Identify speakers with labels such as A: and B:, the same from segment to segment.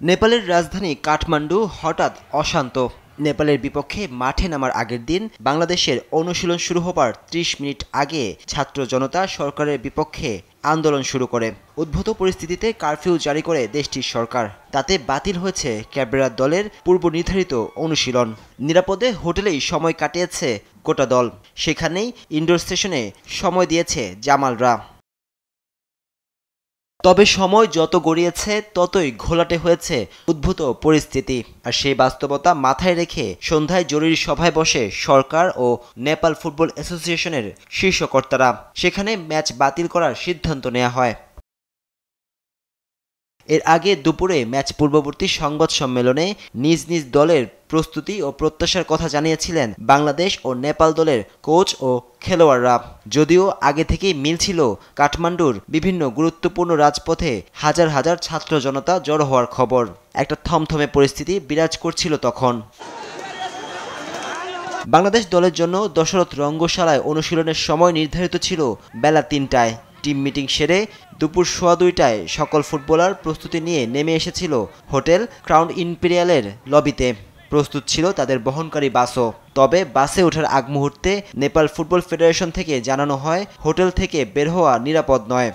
A: নেপালের রাজধানী কাঠমান্ডু হঠাৎ অশান্ত। নেপালের বিপক্ষে মাঠে নামার আগের দিন বাংলাদেশের অনুশীলন শুরু হবার ৩০ মিনিট আগে ছাত্র জনতা সরকারের বিপক্ষে আন্দোলন শুরু করে। উদ্ভূত পরিস্থিতিতে কারফিউ জারি করে দেশটির সরকার। তাতে বাতিল হয়েছে ক্যাবেরা দলের পূর্ব নির্ধারিত অনুশীলন। নিরাপদে হোটেলেই সময় কাটিয়েছে গোটা দল। সেখানেই ইনডোর সেশনে সময় দিয়েছে জামালরা। তবে সময় যত গড়িয়েছে ততই ঘোলাটে হয়েছে উদ্ভূত পরিস্থিতি। আর সেই বাস্তবতা মাথায় রেখে সন্ধ্যায় জরুরি সভায় বসে সরকার ও নেপাল ফুটবল অ্যাসোসিয়েশনের শীর্ষ কর্তারা। সেখানে ম্যাচ বাতিল করার সিদ্ধান্ত নেওয়া হয়। এর আগে দুপুরে ম্যাচ পূর্ববর্তী সংবাদ সম্মেলনে নিজ নিজ দলের প্রস্তুতি ও প্রত্যাশার কথা জানিয়েছিলেন বাংলাদেশ ও নেপাল দলের কোচ ও খেলোয়াড়রা। যদিও আগে থেকেই মিল ছিল কাঠমান্ডুর বিভিন্ন গুরুত্বপূর্ণ রাজপথে হাজার হাজার ছাত্র জনতা জড়ো হওয়ার খবর। একটা থমথমে পরিস্থিতি বিরাজ করছিল তখন। বাংলাদেশ দলের জন্য দশরথ রঙ্গশালায় অনুশীলনের সময় নির্ধারিত ছিল বেলা ৩টায়। টিম মিটিং সেরে দুপুর ১:২টায় সকল ফুটবলার প্রস্তুতি নিয়ে নেমে এসেছিল হোটেল ক্রাউন ইম্পেরিয়ালের লবিতে। প্রস্তুত ছিল তাদের বহনকারী বাসও। তবে বাসে ওঠার আগ মুহূর্তে নেপাল ফুটবল ফেডারেশন থেকে জানানো হয় হোটেল থেকে বের হওয়া নিরাপদ নয়।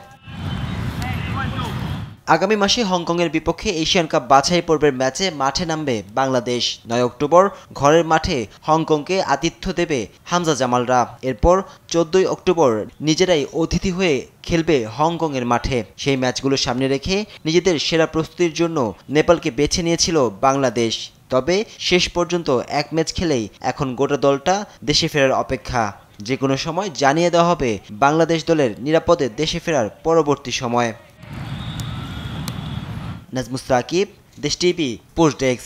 A: আগামী মাসে হংকংয়ের বিপক্ষে এশিয়ান কাপ বাছাই পর্বের ম্যাচে মাঠে নামবে বাংলাদেশ। ৯ অক্টোবর ঘরের মাঠে হংকংকে আতিথ্য দেবে হামজা জামালরা। এরপর ১৪ অক্টোবর নিজেরাই অতিথি হয়ে খেলবে হংকংয়ের মাঠে। সেই ম্যাচগুলো সামনে রেখে নিজেদের সেরা প্রস্তুতির জন্য নেপালকে বেছে নিয়েছিল বাংলাদেশ। তবে শেষ পর্যন্ত এক ম্যাচ খেলেই এখন গোটা দলটা দেশে ফেরার অপেক্ষা। যে কোনো সময় জানিয়ে দেওয়া হবে বাংলাদেশ দলের নিরাপদে দেশে ফেরার পরবর্তী সময়। নাজমুস রাকিব, দেশ টিভি, পোস্ট ডেস্ক।